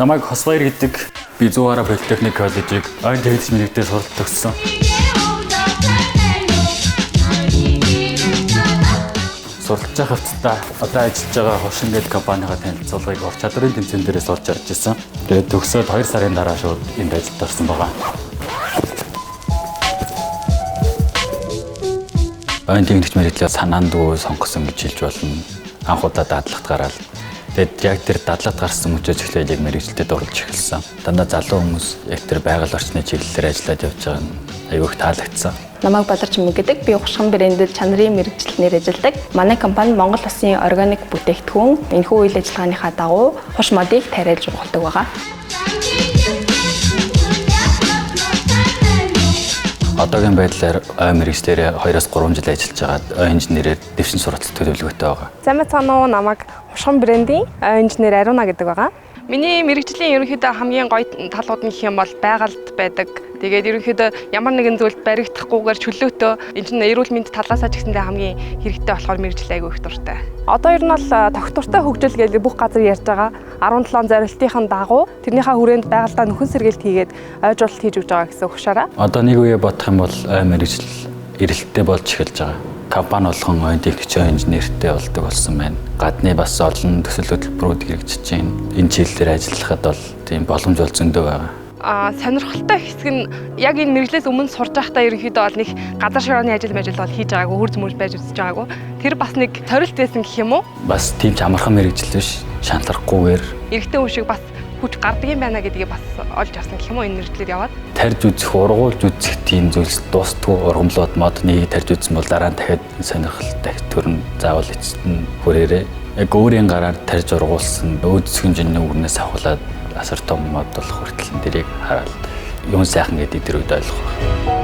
Намайг Хосбаяр гэдэг би 100 политехник коллежийг ойн техник мэргэдээр суралт төгссөн. Суралцж байгаа хэвцээ одоо ажиллаж байгаа Хошин гэдэг компанийгаа танилцуулгыг ур чадрын тэмцээн дээрээс олж харж ирсэн. Тэгээд төгсөөд 2 сарын дараа шууд энд ажилд орсон байгаа. Ойн техник мэргэдлээ санаандгүй сонгосон гэж хэлж болно. Анх удаа дадлагт гараад тэгээд яг тэр дадлагт гарсан мөчөөж эхлээд яг мэргэжилтэд орж эхэлсэн. Дандаа залуу хүмүүс яг тэр байгаль орчны чиглэлээр ажиллаад явж байгаа нь аюух таалагдсан. Намайг Баларч Мэг гэдэг би Хушхан брэндэд чанарын мэргэжилтнээр ажилладаг. Манай компани Монгол Улсын органик бүтээгдэхүүн энэхүү үйл ажиллагааныхаа дагуу хуш модыг тариалж ухалдаг байгаа. Одоогийн байдлаар ойн мэргэжлэрээ 2-3 жил ажиллаж байгаад ойн инженерээр дэвшин суралцах төлөвлөгөөтэй байгаа. Сайн байцгаана уу, намайг Хушхан брэндийн ойн инженер Ариуна гэдэг байгаа. Миний мэргэжлийн ерөнхийдөө хамгийн гоё талууд нь гэх юм бол байгальд байдаг. Тэгээд ерөнхийдөө ямар нэгэн зүйлд баригдахгүйгээр чөлөөтөө энэ чинь эрүүл мэнд талаасаа ч гэсэндээ хамгийн хэрэгтэй болохоор мэргэжил айгүй их дуртай. Одоо ер нь бол тогтвортой хөгжил гэж бүх газар ярьж байгаа. 17 зорилтын дагуу тэрнийхээ хүрээнд байгальдаа нөхөн сэргээлт хийгээд ойжуулалт хийж өгч байгаа гэсэн өгшаараа. Одоо нэг үе бодох юм бол ойн мэргэжил эрэлттэй болж эхэлж байгаа. Компани болгон ойн техникч инженертэй болдог болсон байна. Гадны бас олон төсөл хөтөлбөрүүд хэрэгжиж байна. Энэ чиглэлээр ажиллахад бол тийм боломж бол зөндөө байгаа. Сонирхолтой хэсэг нь яг энэ мэргэжлээс өмнө сурж байхдаа ерөнхийдөө бол нэг газар широоны ажил бол хийж байгаагүй, хурц мөрж байж үзэж байгаагүй. Тэр бас нэг цорилт байсан гэх юм уу? Бас тийм ч амархан мэргэжил биш, шантрахгүйгээр. Эрэгтэй хүн шиг бас хүч гардаг юм байна гэдгийг бас олж авсан гэх юм уу энэ мэргэжлээр яваад. Тарж үзэх, ургуулж үзэх тийм зүйлс дуустгүй ургамлууд модныг тарж үзсэн бол дараа нь дахиад сонирхолтой төрн заавал эцэст нь хүрээрээ. Яг өөрийн гараар тарж ургуулсан өөдс хэмжээний үрнээс авахлаад асар том мод болох хүртэл дэрийг хараад юм сайхан гэдэг тэр үед ойлгох.